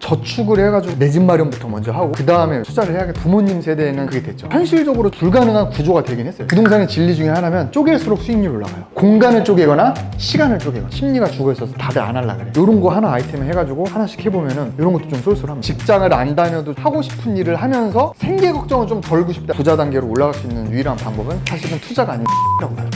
저축을 해가지고 내 집 마련부터 먼저 하고 그 다음에 투자를 해야겠다. 부모님 세대에는 그게 됐죠. 현실적으로 불가능한 구조가 되긴 했어요. 부동산의 진리 중에 하나면 쪼갤수록 수익률이 올라가요. 공간을 쪼개거나 시간을 쪼개거나 심리가 죽어있어서 다들 안 하려고 그래. 이런 거 하나 아이템을 해가지고 하나씩 해보면은 이런 것도 좀 쏠쏠합니다. 직장을 안 다녀도 하고 싶은 일을 하면서 생계 걱정을 좀 덜고 싶다. 부자 단계로 올라갈 수 있는 유일한 방법은 사실은 투자가 아닌 라고 봐요.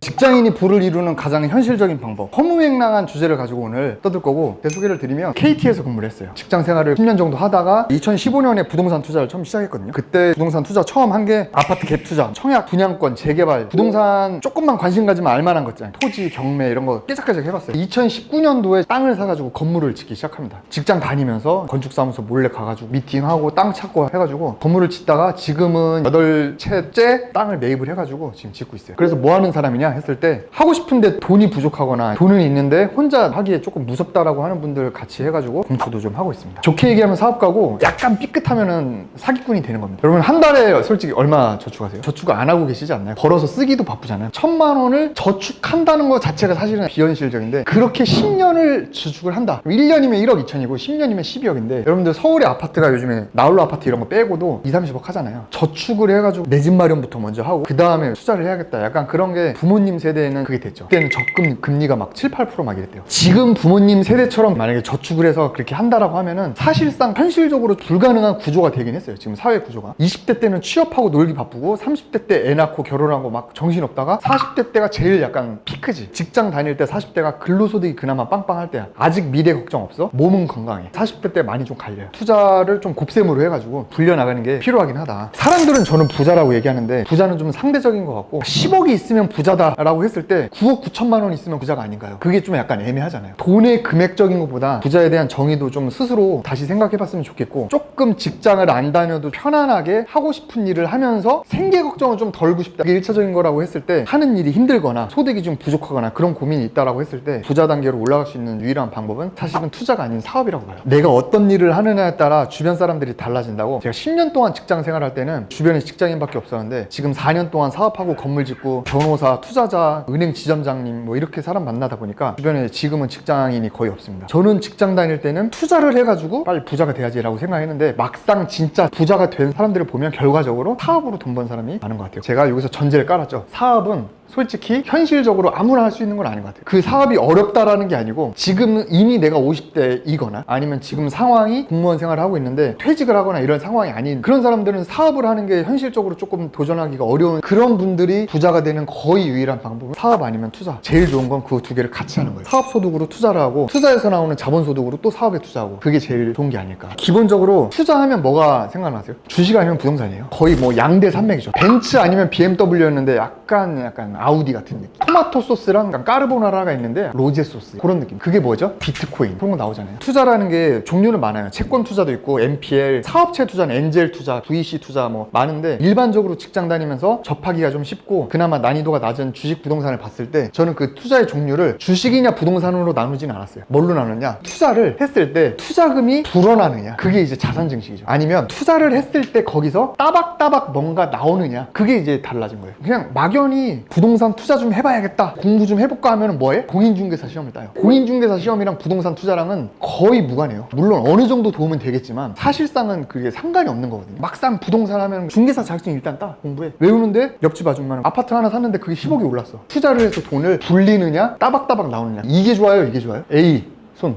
직장인이 부를 이루는 가장 현실적인 방법, 허무맹랑한 주제를 가지고 오늘 떠들 거고, 제 소개를 드리면 KT에서 근무를 했어요. 직장 생활을 10년 정도 하다가 2015년에 부동산 투자를 처음 시작했거든요. 그때 부동산 투자 처음 한 게 아파트 갭 투자, 청약, 분양권, 재개발, 부동산 조금만 관심 가지면 알만한 것 있잖아요. 토지, 경매 이런 거 깨작깨작 해봤어요. 2019년도에 땅을 사가지고 건물을 짓기 시작합니다. 직장 다니면서 건축사무소 몰래 가가지고 미팅하고 땅 찾고 해가지고 건물을 짓다가 지금은 8채째 땅을 매입을 해가지고 지금 짓고 있어요. 그래서 뭐 하는 사람이냐 했을 때, 하고 싶은데 돈이 부족하거나 돈은 있는데 혼자 하기에 조금 무섭다라고 하는 분들 같이 해가지고 공부도 좀 하고 있습니다. 좋게 얘기하면 사업가고, 약간 삐끗하면은 사기꾼이 되는 겁니다. 여러분 한 달에 솔직히 얼마 저축하세요? 저축을 안 하고 계시지 않나요? 벌어서 쓰기도 바쁘잖아요. 1000만 원을 저축한다는 것 자체가 사실은 비현실적인데, 그렇게 10년을 저축을 한다. 1년이면 1억 2천이고 10년이면 12억인데 여러분들 서울의 아파트가 요즘에 나홀로 아파트 이런 거 빼고도 2, 30억 하잖아요. 저축을 해가지고 내 집 마련부터 먼저 하고 그 다음에 투자를 해야겠다. 약간 그런 게 부모님 세대에는 그게 됐죠. 그때는 적금 금리가 막 7, 8% 막 이랬대요. 지금 부모님 세대처럼 만약에 저축을 해서 그렇게 한다라고 하면은 사실상 현실적으로 불가능한 구조가 되긴 했어요. 지금 사회 구조가 20대 때는 취업하고 놀기 바쁘고 30대 때 애 낳고 결혼하고 막 정신없다가 40대 때가 제일 약간 피크지. 직장 다닐 때 40대가 근로소득이 그나마 빵빵할 때야. 아직 미래 걱정 없어. 몸은 건강해. 40대 때 많이 좀 갈려요. 투자를 좀 곱셈으로 해가지고 불려나가는 게 필요하긴 하다. 사람들은 저는 부자라고 얘기하는데, 부자는 좀 상대적인 것 같고, 10억이 있으면 부자다 라고 했을 때 9억 9천만 원 있으면 부자가 아닌가요? 그게 좀 약간 애매하잖아요. 돈의 금액적인 것보다 부자에 대한 정의도 좀 스스로 다시 생각해봤으면 좋겠고, 조금 직장을 안 다녀도 편안하게 하고 싶은 일을 하면서 생계 걱정을 좀 덜고 싶다. 이게 1차적인 거라고 했을 때, 하는 일이 힘들거나 소득이 좀 부족하거나 그런 고민이 있다라고 했을 때 부자 단계로 올라갈 수 있는 유일한 방법은 사실은 투자가 아닌 사업이라고 봐요. 내가 어떤 일을 하느냐에 따라 주변 사람들이 달라진다고. 제가 10년 동안 직장 생활할 때는 주변에 직장인밖에 없었는데, 지금 4년 동안 사업하고 건물 짓고 변호사, 투자자, 은행 지점장님 뭐 이렇게 사람 만나다 보니까 주변에 지금은 직장인이 거의 없습니다. 저는 직장 다닐 때는 투자를 해가지고 빨리 부자가 돼야지라고 생각했는데, 막상 진짜 부자가 된 사람들을 보면 결과적으로 사업으로 돈 번 사람이 많은 것 같아요. 제가 여기서 전제를 깔았죠. 사업은 솔직히 현실적으로 아무나 할 수 있는 건 아닌 것 같아요. 그 사업이 어렵다라는 게 아니고, 지금 이미 내가 50대이거나 아니면 지금 상황이 공무원 생활을 하고 있는데 퇴직을 하거나 이런 상황이 아닌 그런 사람들은 사업을 하는 게 현실적으로 조금 도전하기가 어려운 그런 분들이 부자가 되는 거의 유일한 방법은 사업 아니면 투자. 제일 좋은 건 그 두 개를 같이 하는 거예요. 사업 소득으로 투자를 하고, 투자에서 나오는 자본 소득으로 또 사업에 투자하고. 그게 제일 좋은 게 아닐까. 기본적으로 투자하면 뭐가 생각나세요? 주식 아니면 부동산이에요. 거의 뭐 양대 산맥이죠. 벤츠 아니면 BMW였는데 약간 아우디 같은 느낌. 토마토 소스랑 까르보나라가 있는데 로제 소스, 그런 느낌. 그게 뭐죠? 비트코인, 그런 거 나오잖아요. 투자라는 게 종류는 많아요. 채권 투자도 있고 NPL, 사업체 투자는 엔젤 투자, VC 투자 뭐 많은데, 일반적으로 직장 다니면서 접하기가 좀 쉽고 그나마 난이도가 낮은 주식, 부동산을 봤을 때 저는 그 투자의 종류를 주식이냐 부동산으로 나누진 않았어요. 뭘로 나누냐? 투자를 했을 때 투자금이 불어나느냐, 그게 이제 자산 증식이죠. 아니면 투자를 했을 때 거기서 따박따박 뭔가 나오느냐, 그게 이제 달라진 거예요. 그냥 막연히 부동산 투자 좀 해봐야겠다, 공부 좀 해볼까 하면 뭐해? 공인중개사 시험을 따요. 공인중개사 시험이랑 부동산 투자랑은 거의 무관해요. 물론 어느 정도 도움은 되겠지만 사실상은 그게 상관이 없는 거거든요. 막상 부동산 하면 중개사 자격증 일단 따, 공부해. 외우는데 옆집 아줌마는 아파트 하나 샀는데 그게 10억이 올랐어. 투자를 해서 돈을 불리느냐 따박따박 나오느냐, 이게 좋아요 이게 좋아요? A 손.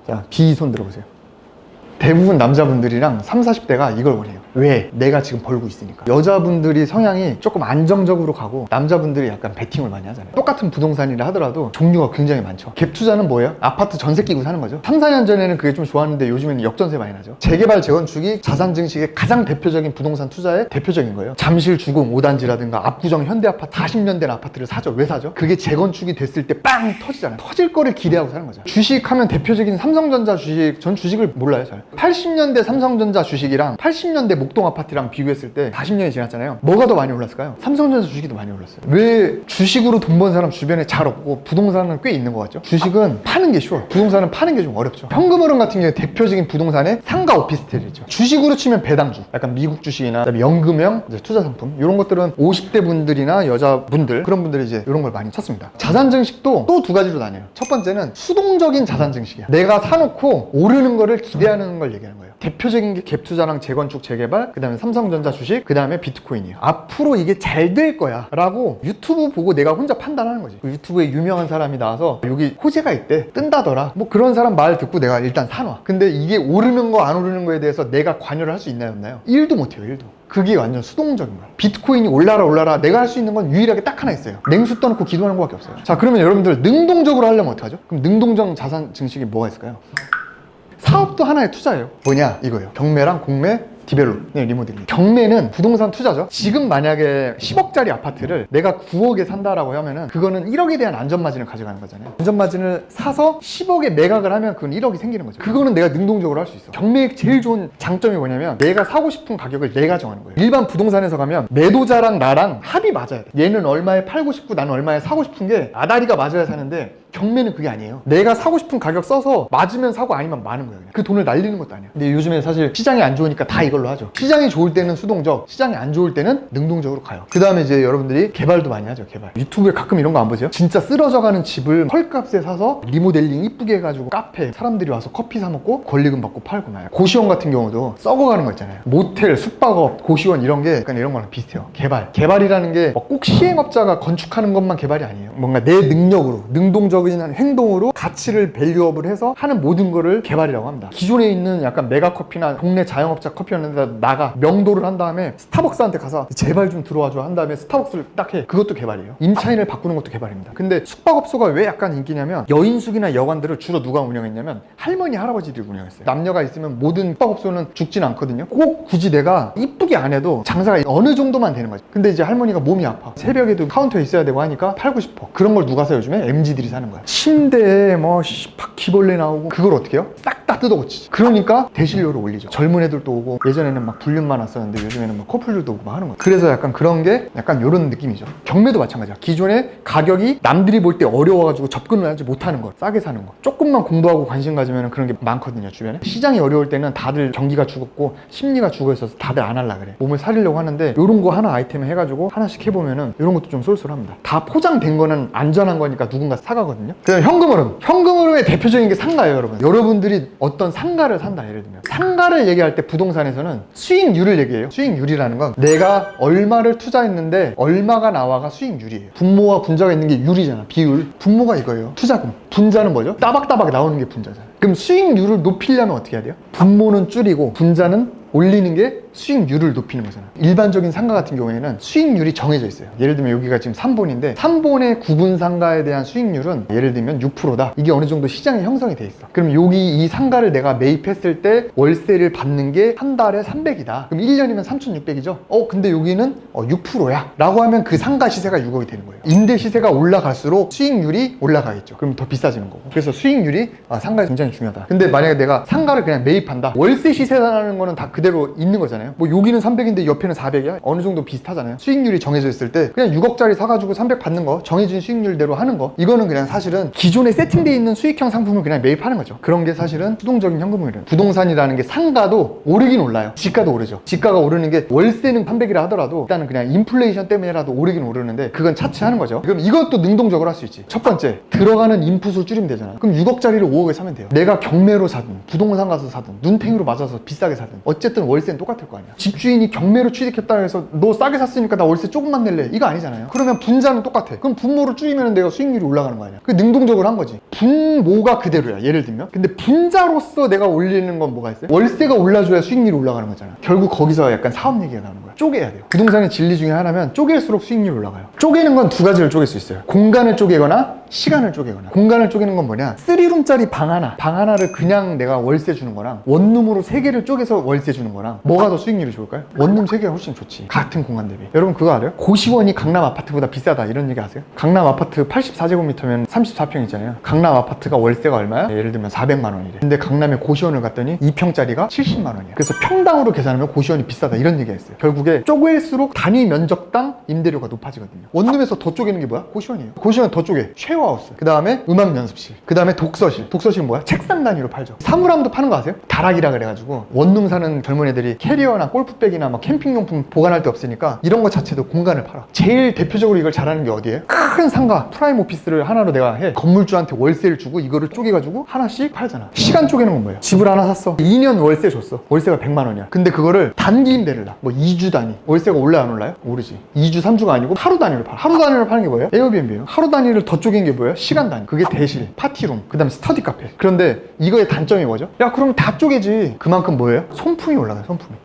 자, B 손 들어보세요. 대부분 남자분들이랑 30, 40대가 이걸 원해요. 왜? 내가 지금 벌고 있으니까. 여자분들이 성향이 조금 안정적으로 가고, 남자분들이 약간 베팅을 많이 하잖아요. 똑같은 부동산이라 하더라도 종류가 굉장히 많죠. 갭 투자는 뭐예요? 아파트 전세 끼고 사는 거죠. 3, 4년 전에는 그게 좀 좋았는데 요즘에는 역전세 많이 나죠. 재개발, 재건축이 자산 증식의 가장 대표적인 부동산 투자의 대표적인 거예요. 잠실 주공 5단지라든가 압구정 현대아파트 40년 된 아파트를 사죠. 왜 사죠? 그게 재건축이 됐을 때 빵 터지잖아요. 터질 거를 기대하고 사는 거죠. 주식하면 대표적인 삼성전자 주식, 전 주식을 몰라요 잘. 80년대 삼성전자 주식이랑 80년대 목동 아파트랑 비교했을 때 40년이 지났잖아요. 뭐가 더 많이 올랐을까요? 삼성전자 주식이 더 많이 올랐어요. 왜 주식으로 돈 번 사람 주변에 잘 없고 부동산은 꽤 있는 것 같죠? 주식은 파는 게 쉬워요. 부동산은 파는 게 좀 어렵죠. 현금흐름 같은 경우에 대표적인 부동산에 상가 오피스텔이죠. 주식으로 치면 배당주, 약간 미국 주식이나 그다음에 연금형 투자 상품 이런 것들은 50대 분들이나 여자분들 그런 분들이 이제 이런 걸 많이 찾습니다. 자산 증식도 또 두 가지로 나뉘어요. 첫 번째는 수동적인 자산 증식이야. 내가 사놓고 오르는 거를 기대하는 걸 얘기하는 거예요. 대표적인 게 갭투자랑 재건축 재개발, 그 다음에 삼성전자 주식, 그 다음에 비트코인이에요. 앞으로 이게 잘 될 거야 라고 유튜브 보고 내가 혼자 판단하는 거지. 그 유튜브에 유명한 사람이 나와서 여기 호재가 있대, 뜬다더라, 뭐 그런 사람 말 듣고 내가 일단 사놔. 근데 이게 오르는 거 안 오르는 거에 대해서 내가 관여를 할 수 있나요 없나요? 1도 못해요. 1도. 그게 완전 수동적인 거야. 비트코인이 올라라 내가 할 수 있는 건 유일하게 딱 하나 있어요. 냉수 떠놓고 기도하는 거밖에 없어요. 자, 그러면 여러분들 능동적으로 하려면 어떡하죠? 그럼 능동적 자산 증식이 뭐가 있을까요? 사업도 하나의 투자예요. 뭐냐 이거예요. 경매랑 공매, 디벨롭, 리모델링. 경매는 부동산 투자죠. 지금 만약에 10억짜리 아파트를 내가 9억에 산다라고 하면은 그거는 1억에 대한 안전마진을 가져가는 거잖아요. 안전마진을 사서 10억에 매각을 하면 그건 1억이 생기는 거죠. 그거는 내가 능동적으로 할 수 있어. 경매의 제일 좋은 장점이 뭐냐면 내가 사고 싶은 가격을 내가 정하는 거예요. 일반 부동산에서 가면 매도자랑 나랑 합이 맞아야 돼. 얘는 얼마에 팔고 싶고 나는 얼마에 사고 싶은 게 아다리가 맞아야 사는데 경매는 그게 아니에요. 내가 사고 싶은 가격 써서 맞으면 사고 아니면 마는 거예요. 그냥. 그 돈을 날리는 것도 아니야. 근데 요즘에 사실 시장이 안 좋으니까 다 이걸로 하죠. 시장이 좋을 때는 수동적, 시장이 안 좋을 때는 능동적으로 가요. 그 다음에 이제 여러분들이 개발도 많이 하죠. 개발. 유튜브에 가끔 이런 거 안 보세요? 진짜 쓰러져가는 집을 헐값에 사서 리모델링 이쁘게 해가지고 카페 사람들이 와서 커피 사 먹고 권리금 받고 팔고 말이야. 고시원 같은 경우도 썩어가는 거 있잖아요. 모텔, 숙박업, 고시원 이런 게 약간 이런 거랑 비슷해요. 개발이라는 게 꼭 시행업자가 건축하는 것만 개발이 아니에요. 뭔가 내 능력으로 능동적 행동으로 가치를 밸류업을 해서 하는 모든 거를 개발이라고 합니다. 기존에 있는 약간 메가커피나 동네 자영업자 커피였는데 나가 명도를 한 다음에 스타벅스한테 가서 제발 좀 들어와줘 한 다음에 스타벅스를 딱 해. 그것도 개발이에요. 임차인을 바꾸는 것도 개발입니다. 근데 숙박업소가 왜 약간 인기냐면 여인숙이나 여관들을 주로 누가 운영했냐면 할머니, 할아버지들이 운영했어요. 남녀가 있으면 모든 숙박업소는 죽진 않거든요. 꼭 굳이 내가 이쁘게 안 해도 장사가 어느 정도만 되는 거죠. 근데 이제 할머니가 몸이 아파. 새벽에도 카운터에 있어야 되고 하니까 팔고 싶어. 그런 걸 누가 사요? 요즘에 MZ들이 사는 거야. 침대에 뭐 바퀴벌레 나오고 그걸 어떻게 해요? 싹 다 뜯어고치지. 그러니까 대실료를 올리죠. 젊은 애들도 오고 예전에는 막 불륜만 왔었는데 요즘에는 막 커플들도 오고 막 하는 거예요. 그래서 약간 그런 게 약간 이런 느낌이죠. 경매도 마찬가지야. 기존에 가격이 남들이 볼 때 어려워가지고 접근을 하지 못하는 거, 싸게 사는 거. 조금만 공부하고 관심 가지면 그런 게 많거든요. 주변에. 시장이 어려울 때는 다들 경기가 죽었고 심리가 죽어 있어서 다들 안 하려 그래. 몸을 살리려고 하는데 이런 거 하나 아이템을 해가지고 하나씩 해보면은 이런 것도 좀 쏠쏠합니다. 다 포장된 거는 안전한 거니까 누군가 사가거든요. 그다음 현금흐름. 현금흐름의 대표적인 게 상가예요, 여러분. 여러분들이 어떤 상가를 산다, 예를 들면. 상가를 얘기할 때 부동산에서는 수익률을 얘기해요. 수익률이라는 건 내가 얼마를 투자했는데 얼마가 나와가 수익률이에요. 분모와 분자가 있는 게 율이잖아, 비율. 분모가 이거예요. 투자금. 분자는 뭐죠? 따박따박 나오는 게 분자잖아. 그럼 수익률을 높이려면 어떻게 해야 돼요? 분모는 줄이고 분자는 올리는 게 수익률을 높이는 거잖아. 일반적인 상가 같은 경우에는 수익률이 정해져 있어요. 예를 들면 여기가 지금 3본인데 3본의 구분 상가에 대한 수익률은 예를 들면 6%다. 이게 어느 정도 시장이 형성이 돼 있어. 그럼 여기 이 상가를 내가 매입했을 때 월세를 받는 게 한 달에 300이다. 그럼 1년이면 3,600이죠? 근데 여기는 6%야. 라고 하면 그 상가 시세가 6억이 되는 거예요. 임대 시세가 올라갈수록 수익률이 올라가겠죠. 그럼 더 비싸지는 거고. 그래서 수익률이 상가에 굉장히 중요하다. 근데 만약에 내가 상가를 그냥 매입한다. 월세 시세라는 거는 다 그대로 있는 거잖아요. 뭐 여기는 300인데 옆에는 400이야? 어느 정도 비슷하잖아요. 수익률이 정해져 있을 때 그냥 6억짜리 사가지고 300 받는 거, 정해진 수익률대로 하는 거, 이거는 그냥 사실은 기존에 세팅되어 있는 수익형 상품을 그냥 매입하는 거죠. 그런 게 사실은 수동적인 현금흐름. 부동산이라는 게 상가도 오르긴 올라요. 지가도 오르죠. 지가가 오르는 게 월세는 300이라 하더라도 일단은 그냥 인플레이션 때문에라도 오르긴 오르는데 그건 차치하는 거죠. 그럼 이것도 능동적으로 할 수 있지. 첫 번째, 들어가는 인풋을 줄이면 되잖아. 그럼 6억짜리를 5억에 사면 돼요. 내가 경매로 사든 부동산 가서 사든 눈탱이로 맞아서 비싸게 사든 어쨌든 월세는 똑같을 거 아니야. 집주인이 경매로 취득했다 해서 너 싸게 샀으니까 나 월세 조금만 낼래, 이거 아니잖아요. 그러면 분자는 똑같아. 그럼 분모를 줄이면 내가 수익률이 올라가는 거 아니야. 그 능동적으로 한 거지. 분모가 그대로야, 예를 들면. 근데 분자로서 내가 올리는 건 뭐가 있어요? 월세가 올라줘야 수익률이 올라가는 거잖아. 결국 거기서 약간 사업 얘기가 나오는 거야. 쪼개야 돼요. 부동산의 진리 중에 하나면 쪼갤수록 수익률이 올라가요. 쪼개는 건 두 가지를 쪼갤 수 있어요. 공간을 쪼개거나 시간을 쪼개거나. 공간을 쪼개는 건 뭐냐, 3룸짜리 방 하나를 그냥 내가 월세 주는 거랑 원룸으로 3개를 쪼개서 월세 주는 거랑 뭐가 더 수익률이 좋을까요? 원룸 3개가 훨씬 좋지, 같은 공간 대비. 여러분 그거 알아요? 고시원이 강남 아파트보다 비싸다 이런 얘기 아세요? 강남 아파트 84제곱미터면 34평 있잖아요. 강남 아파트가 월세가 얼마야? 예를 들면 400만 원이래. 근데 강남에 고시원을 갔더니 2평짜리가 70만 원이야. 그래서 평당으로 계산하면 고시원이 비싸다 이런 얘기가 있어요. 결국에 쪼갤수록 단위 면적당 임대료가 높아지거든요. 원룸에서 더 쪼개는 게 뭐야? 고시원이에요. 고시원 더 쪼개. 쉐어하우스. 그 다음에 음악 연습실. 그 다음에 독서실. 독서실은 뭐야? 책상 단위로 팔죠. 사물함도 파는 거 아세요? 다락이라 그래가지고 원룸 사는 젊은 애들이 캐리어나 골프백이나 막 캠핑용품 보관할 데 없으니까 이런 거 자체도 공간을 팔아. 제일 대표적으로 이걸 잘하는 게 어디예요? 큰 상가 프라임 오피스를 하나로 내가 해. 건물주한테 월세를 주고 이거를 쪼개가지고 하나씩 팔잖아. 시간 쪼개는 건 뭐예요? 집을 하나 샀어. 2년 월세 줬어. 월세가 100만 원이야. 근데 그거를 단기 임대를 놔. 뭐 2주 단위. 월세가 올라요 안 올라요? 오르지. 2주 3주가 아니고 하루 단위로 팔아. 하루 단위로 파는 게 뭐예요? 에어비앤비예요. 하루 단위를 더 쪼갠 게 뭐예요? 시간 단위. 그게 대실, 파티룸, 그 다음에 스터디 카페. 그런데 이거의 단점이 뭐죠? 야 그럼 다 쪼개지. 그만큼 뭐예요? 손품이 올라가요. 손품이.